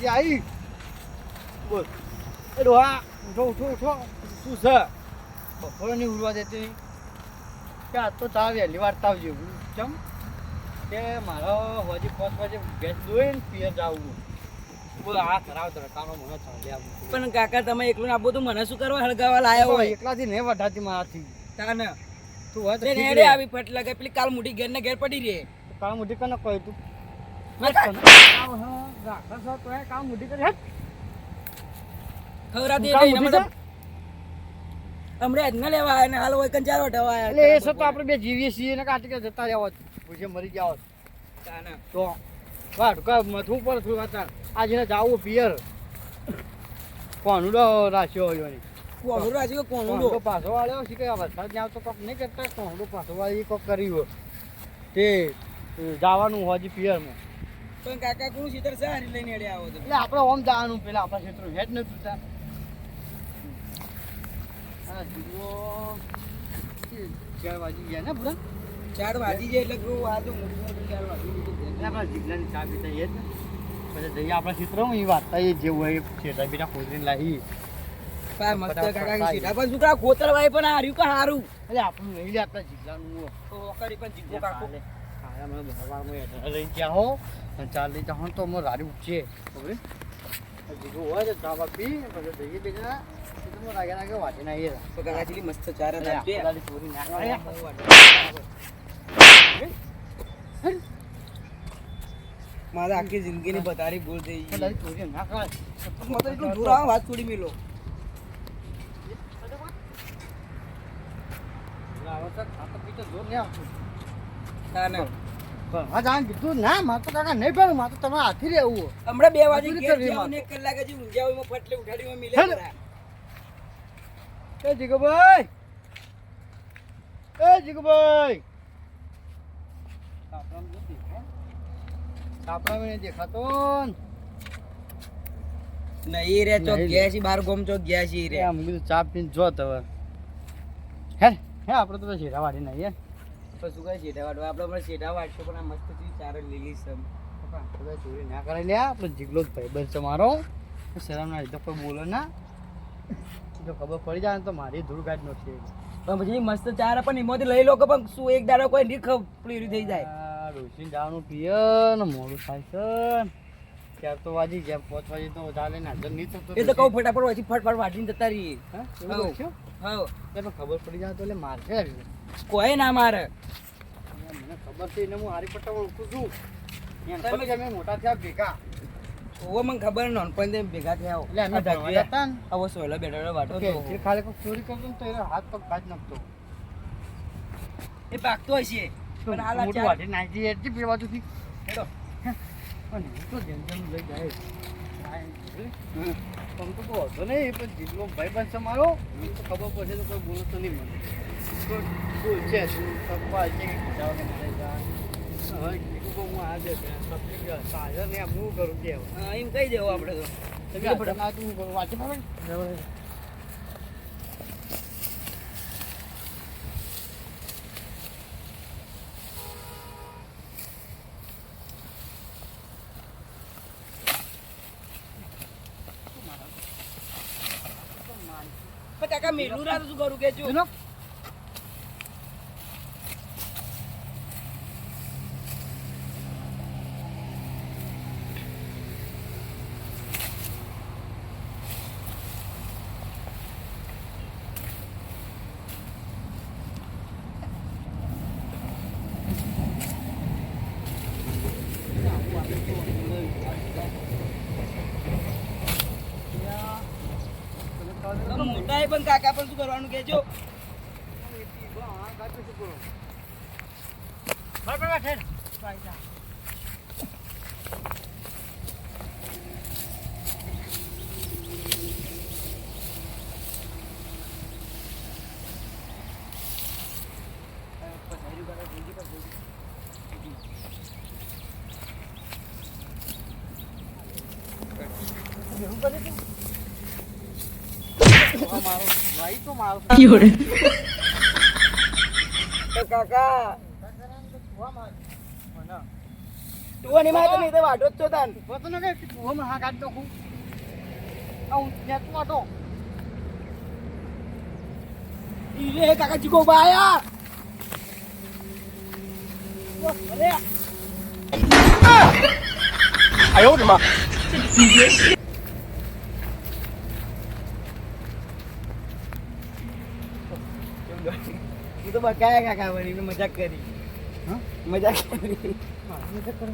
રાતે આવી બોલ એ ડોહા ઉઠો શું છે બપોરે નહીં ઉડવા દેતી કે આજ તો તાર વહેલી વાર્તા આવજો ચમ કે મારો હજી 5 વાગે ગેસ દોઈને પિયર જાવું બોલ આ ખરાબ તડકાનો મને ચાલે આવું પણ કાકા તમે એકલું આપો તો મને શું કરવા હળગાવા લાયા હોય એકલાથી નહીં વઢાતી મારાથી તાને તું હોય તો નેડે આવી ફટ લાગે પેલી કાલ મોટી ઘેર ને ઘેર પડી રહે કામ મોટી કને કહે તું કામ મોટી કરી હટ ખવરાતી કામ એટલે મોટી હમણાં જ ન લેવા આવ્યા ને હાલ હોય કંચારો ઢવાયા એટલે એ સતો આપણે બે જીવીએ છીએ ને કાટી કે જતા રહ્યા હોત પૂછે મરી ગયા હોત તાને તો વાટ કા મથું પર થોડું વાતા આજે જાવું પિયર કોણુડો રાખ્યો હોય ને કોણ રાજી કોણ કોણુડો પાછો વાળ્યો છે કે વરસાદ ને આવતો કોક નહીં કરતા કોણુડો પાછો વાળી કોક કર્યું તે જવાનું હોજી પિયરમાં પણ કાકા કોણ સીધર સારી લઈને હેડે આવો તો એટલે આપણે ઓમ જવાનું પેલા આપણા ક્ષેત્ર હેડ ન તૂટા હા જીવો 4 વાગી ગયા ને બધા 4 વાગી જાય એટલે કહું આ તો મોટી 4 વાગી એટલે આપણા જીગલાની ચા પીતા એ જ ને પછી જઈએ આપણા ક્ષેત્રમાં એ વાર્તા એ જેવું હોય છેટા બીટા ખોદીને લાવી પા મસ્ત કાકા સીધા પણ છોકરા કોતરવાય પણ હાર્યું કે હારું એટલે આપણું નહીં લે આપણા જીગલાનું તો કરી પણ જીગો કાકો ખાયા મને ભરવામાં લઈ ગયા હો અને ચાલ લઈ જાઓ તો અમારે રાડી ઉઠશે ખબર જીગો હોય તો ચા પી પછી જઈએ બીજા રાગે વાંચીને આવીએ તો કાકા જેટલી મસ્ત ચાર હતા ચોરી ના મારે આખી જિંદગીની બતારી ભૂલ થઈ ગઈ ચોરી ના કરે મતલબ એટલું દૂર આવો વાત છોડી મેલો તાને હા જાણ કીધું ના મારે તો કાકા નહીં પહેરું મારે તો તમારે હાથી રહેવું હમણાં 2 વાગે ઘેર જાવ ને 1 કલાક હજી ઊંઘ્યા હોય ફટલે ઉઠાડીમાં મિલે કરા એ જીગુભાઈ સાપડા મેં દેખાતો નહીં રે ચોક ગયા છે બાર ગોમ ચોક ગયા છે રે આમ કીધું ચા પીને જો હવે હે આપણે તો શેઠા વાળી નહીં પછી શું કહે શેઠા વાટવા આપણે પણ શેઠા વાટશો પણ આ મસ્ત ચીજ ચાર લીલી છે ચોરી ના કરે લ્યા આપણે જીગલો જ ભાઈ બસ મારો શરમ ના તો કોઈ બોલો ના જો ખબર પડી જાય ને તો મારી ધૂળ ગાઢ નથી પણ પછી મસ્ત ચાર પણ એમાંથી લઈ લો કે પણ શું એક દાડો કોઈ નહીં ખપલી થઈ જાય રોશની જવાનું પીએ ને મોડું થાય છે ત્યાર તો વાજી જેમ 5 વાગે તો ચાલે ને હાજર નહીં થતો એ તો કહું ફટાફટ પછી ફટફટ વાટીને જતા રહીએ હા એટલે ખબર પડી જાય તો એટલે મારશે કોઈ ના મારે મને ખબર છે એને હું હારી પટ્ટા ઓળખું છું તમે મોટા થયા ભેગા ઓવો મને ખબર નાનપણ ભેગા થયા એટલે અમે ભણવા હતા ને આવો સોયલો બેઠો વાટો તો જે ખાલી કોઈ ચોરી કરતો ને તો એને હાથ પગ કાઢ નાખતો એ પાકતો હશે પણ હાલ મોટું વાટી નાખી દઈએ એટલી બે બાજુથી હેડો પણ હું તો જેમ જેમ લઈ જાય તમ તો કહો હતો નહીં પણ જીતનો ભાઈ બનશે મારો તો ખબર પડશે તો કોઈ બોલો તો નહીં મને તો શું છે શું પપ્પા છે કે ખીચાવા મારે જા હવે કીધું હું આ દે સબ્જી સાજર ને હું કરું કે હા એમ કહી દેવું આપણે તો તું વાંચી પડે કાકા મેલું રાત શું કરું કે જો મોટા પણ કાકા પણ શું કરવાનું કેજો કાકા તું અને મારે તમે તો વાટો જ છો તાન પોતો ને કે તું હા કાઢ દો હું આવું નેટ વાટો ઈ રે કાકા ચીકો બાયા અરે 哎呦我的妈！ તું તો બકાયા કાકા વળી મેં મજાક કરી હા મજાક કરી મજાક કરો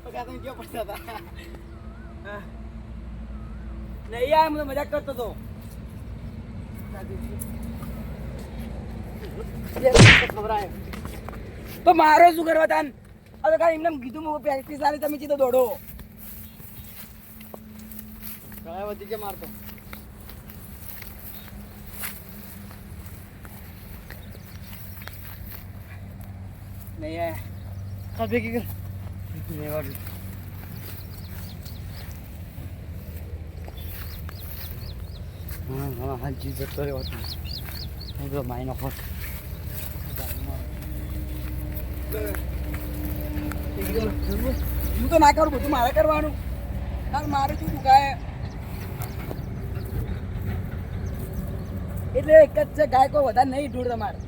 બકા તમે ક્યાં પડતા હતા નહીં યાર હું તો મજાક કરતો હતો ખબરાય તો મારો શું કરવા તાન અરે કાંઈ એમને કીધું હું પ્રેક્ટિસ સારી તમે સીધો દોડો ગળા વધી કે મારતો નહીં યાર ચાલ ભેગી કર લેવાડું હા હા જી જતો રહ્યો હતો હું તો માયનો હોત હું તો ના કરું બધું મારે કરવાનું તાર મારે શું દુખાય એટલે એક જ છે ગાય કોઈ વધારે નહીં ઢૂળ તમારે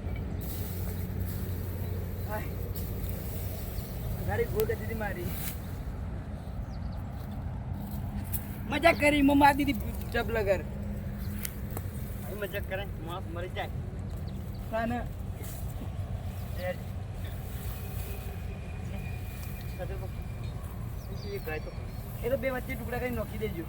ગાડી ભૂલ કરી દીધી મારી મજાક કરી મેં મારી દીધી ચપલગર મજાક કરે માણસ મરી જાય કાને એ તો બે વચ્ચે ટુકડા કરી નોખી દેજો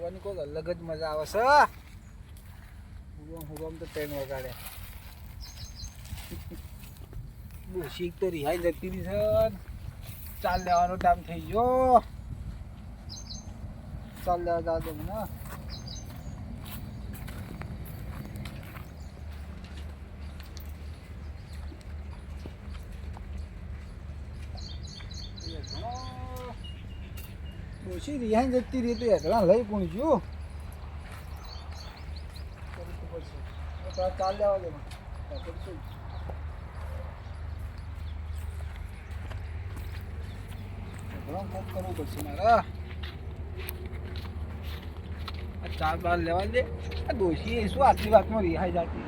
ઉડવાની કોઈ અલગ જ મજા આવે છે ઉડવામાં તો ટ્રેન વગાડે બહુ શીખ તો રિહાઈ જતી રહી છે ચાલ લેવાનો ટાઈમ થઈ ગયો ચાલ લેવા જા દો મને ઓછી રિહાઈ જતી રહી તો એકલા લઈ પણ જો ચાલ લેવા દે કોક કરવું પડશે મારે આ ચાર બાર લેવા દે આ દોશી શું આટલી વાતમાં રિહાઈ જતી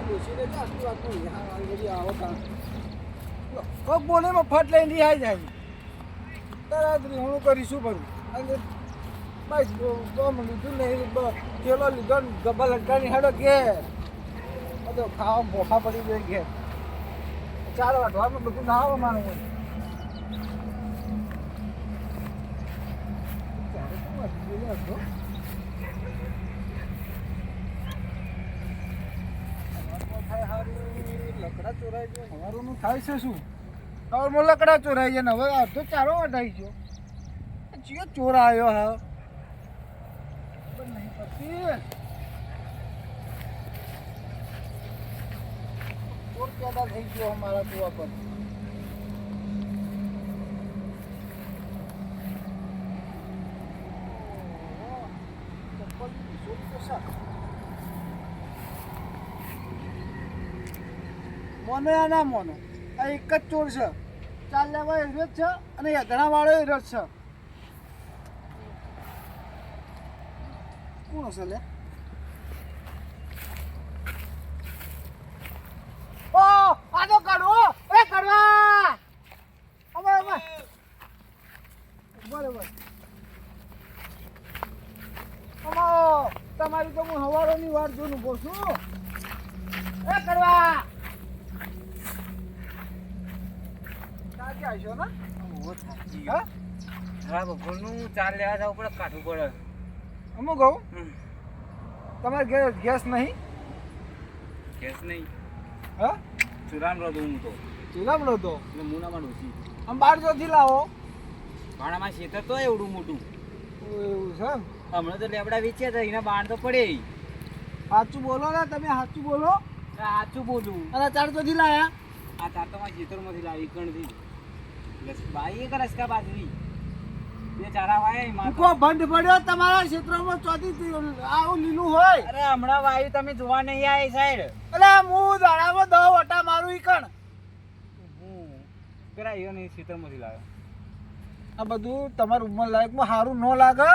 દોશીને તો આટલી વાતમાં રિહાઈ બધી આવો કામ કોક બોલે ફટ લઈને રિહાઈ જાય તરત હું કરીશું ભરું અને બસ લીધું નહીં પેલો લીધો ને ગબ્બા લટકાની હેડો ઘેર બધો ખાવા ભોખા પડી ગઈ ઘેર ચાર વાટવામાં બધું ના આવે મારું હોય લકડા ચોરાઈ ગયો હવારોનું થાય છે શું સવારમાં લકડા ચોરાઈ ગયા ને હવે અડધો ચારો વટાઈ ગયો ચિયો ચોર આવ્યો હા નહીં પડતી ચોર પેદા થઈ ગયો અમારા કુવા પર મોનો યા ના મોનો આ એક જ ચોર છે ચાલ લેવા એ રજ છે અને ઘણા વાળો એ રજ છે કોણ હશે લે ઓ આ તો કાઢો એ કરવા અમાર અમાર બરોબર અમાર તમારી તો હું હવારોની વાર જોઈને ઉભો છું એ કરવા ક્યાંથી આવશો ને હા હા બપોરનું ચાર લેવા જવું પડે કાઢવું પડે અમુક કહું તમારે ગેસ નહીં કેસ નહીં હા ચુરામ રહ્યો હું તો ચૂલામ લો તો એટલે મુનામાં ડોસી આમ બાર જોથી લાવો ભાણામાં ખેતર તો એવડું મોટું એવું છે એમ હમણાં તો લેબડા વેચ્યા હતા એના બાણ તો પડે સાચું બોલો ને તમે, સાચું બોલો. સાચું બોલું. અને ચાર તો લાયા. આ તાર તો મારા ખેતરમાંથી લાવી કણથી. ભાઈ એક રસકા બાજરી. બે ચારા વાય માં. ભૂકો બંધ પડ્યો તમારા ક્ષેત્રમાં ચોથી આવું લીલું હોય. અરે હમણાં વાયુ તમે જોવા નહીં આવી સાઈડ. અરે હું દાડામાં 10 વટા મારું ઈ કણ. પેલા એ નહીં ખેતરમાંથી લાવ્યો. આ બધું તમારું ઉંમર લાયકમાં સારું ન લાગે.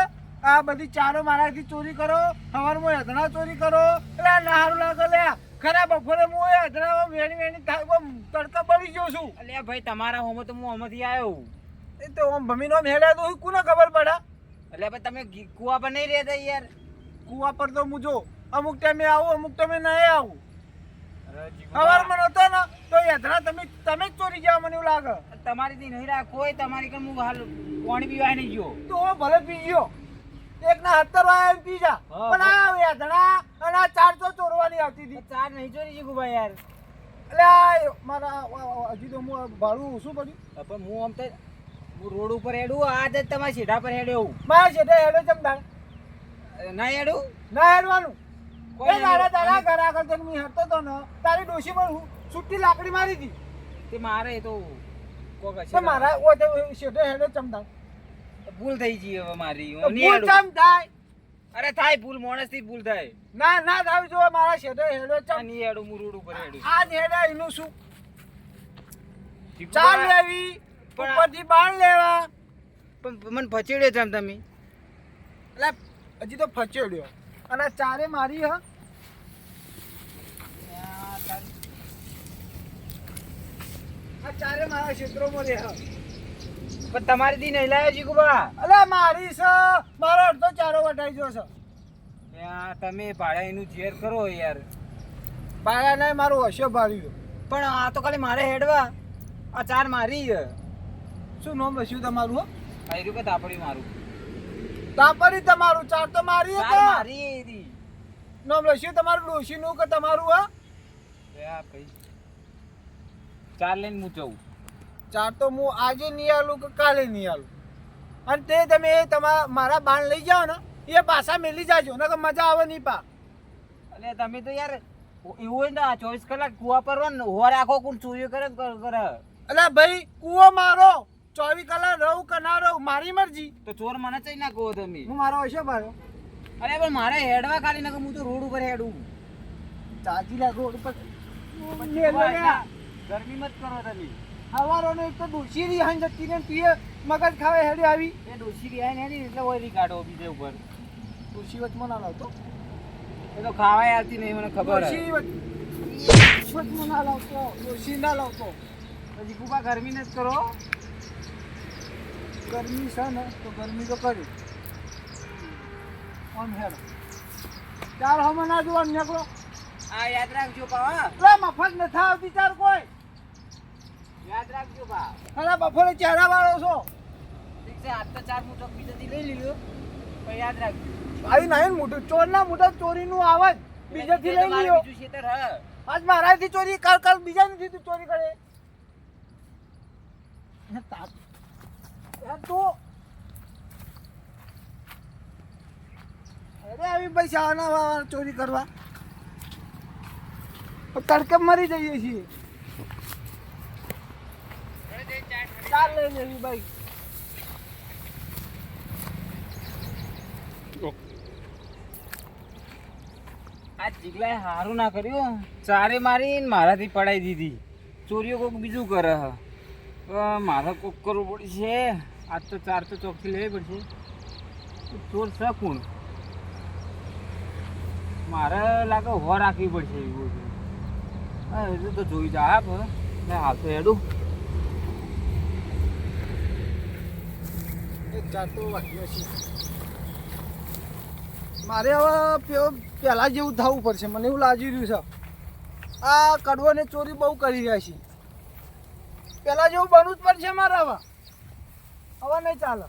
આ બધી ચારો મારાથી ચોરી કરો, સવારમાં હેદણા ચોરી કરો, એટલે ના સારું લાગે. લે ખરા બપોરે હું હેદણામાં વેણી થાય તડકા બળી ગયો છું. અલ્યા ભાઈ તમારા હોમો તો હું હોમાંથી આવ્યો. એ તો આમ ભમીનો હેડ્યા તો કોને ખબર પડે. એટલે ભાઈ તમે કુવા પર નહીં રહેતા યાર. કુવા પર તો હું જો અમુક ટાઈમે આવું, અમુક ટાઈમે નહીં આવું. સવારમાં નતો ને તો હેદણા તમે જ ચોરી ગયા મને એવું લાગે. તમારી થી નહીં રાખ કોઈ તમારી કણ હું હાલ પાણી પીવાય નહીં ગયો. તો ભલે પી ગયો, એક ના 70 વાય પી જા, પણ આ હેદણા અને આ ચાર તો ચોરવાની આવતી હતી. ચાર નહીં ચોરી જીગું ભાઈ યાર. એટલે આ મારા હજી તો હું ભાડું શું પડ્યું. પણ હું આમ તો હું રોડ ઉપર હેડું, આ જ તમારા સીધા પર હેડ્યો. મારા છેડે હેડો ચમદાર ના હેડું ના હેડવાનું. કોઈ એ મારા તારા ઘર આગળ તને હું હેડતો તો ને તારી ડોશી પર છૂટી લાકડી મારી હતી. તે મારે તો કોક તો મારા ઓ તો છેડે હેડો ચમદાર ભૂલ થઈ ગઈ હવે મારી. હું નહીં ભૂલ હેડું. ચમ થાય. અરે થાય ભૂલ, માણસ થી ભૂલ થાય. ના ના થાવ જો મારા છેડે હેડો આ ચમ. નહીં હેડું, હું રોડ ઉપર હેડું. આ જ હેડે એનું શું. શીખું ચાર બા. લેવી પણ ઉપરથી બાણ લેવા. પણ મને ફચેડ્યો છે તમે. એટલે હજી તો ફચેડ્યો અને ચારે મારી હ. આ ચારે મારા ક્ષેત્રોમાં રહે. પણ તમારી થી નહીં લાવ્યો જીગુબા. અલે મારી છે, મારો અડધો ચારો વટાઈ ગયો છે. ત્યાં તમે ભાડા એનું ઝેર કરો યાર. બાયા નહીં મારું હશે ભાર્યું. પણ આ તો ખાલી મારે હેડવા. આ ચાર મારી છે. શું નામ લખ્યું તમારું? હો આ રહ્યું કે તાપડી મારું. તાપરી તમારું, ચાર તો મારી ચાર હતી. મારી હતી. નામ લખ્યું તમારું ડોશીનું કે તમારું? હા ભાઈ ચાર લઈને હું જઉં. ચાર તો હું આજે નહીં આલું કે કાલે નહીં આલું. અને તે તમે મારા બાણ લઈ જાઓ ને એ પાછા મેલી જાજો ને કે મજા આવે નહીં પા. અને તમે તો યાર એવું હોય ને 24 કલાક કુવા પર રહો ને હો રાખો કોણ ચોરી કરે ને કરે. અલે ભાઈ કૂવો મારો 24 કલાક રહું કે ના રહું મારી મરજી. તો ચોર મને ચઈ ના કહો તમે. હું મારો હશે ભાડો. અરે પણ મારે હેડવા ખાલી ના હું તો રોડ ઉપર હેડું. ચાજી લાખ રોડ પર ગરમી મત કરો તમે. હવારોને એક તો ડોશી રહી હાં જતી ને તું મગજ ખાવે હેડી આવી. એ ડોસી રહ્યા ને એટલે ઓરી કાઢો બીજે ઉપર. ડોશી વચમાં ના લાવતો. એ તો ખાવાય આવતી નહીં મને ખબર છે. ડોશી વચમાં ના લાવતો, ડોશી ના લાવતો. પછી કુપા ગરમી ન જ કરો. ગરમી છે ને તો ગરમી તો કરી આમ હેડો. ચાર હમણાં ના જોવા નીકળો. આ યાદ રાખજો પા. એટલે મફત નથી આવતી ચાર કોઈ. યાદ રાખજો પા. અરે બપોરે ચહેરા વાળો છો. ઠીક છે આજ તો ચાર મોટો બીજાથી લઈ લીધો પણ યાદ રાખજો. આવી નહીં મોટું ચોર ના મોટા ચોરીનું આવે જ બીજાથી લઈ લ્યો. બીજું ખેતર હ. આજ મારાથી ચોરી કાલ બીજાથી તું ચોરી કરે. તો અરે આવી પૈસા આના ચોરી કરવા તડકે મરી જઈએ છીએ. ચાલ લઈ લેવી ભાઈ. આ જીગલાએ હારું ના કર્યું. ચારે મારી મારાથી પડાઈ દીધી. ચોરીઓ કોઈક બીજું કરે હ. મારે કોક કરવું પડશે. આજ તો ચાર તો ચોકથી લેવી પડશે. ચોર છે કોણ? મારે લાગે હો રાખવી પડશે એવું છે. હા હજુ તો જોઈ જા આપ. હાલ તો હેડું. મારે હવે પહેલા જેવું થવું પડશે. મને એવું લાગી રહ્યું છે આ કડવાને ચોરી બહુ કરી રહ્યા છે. પહેલા જેવું બનવું જ પડશે મારે. હવે નહીં ચાલે.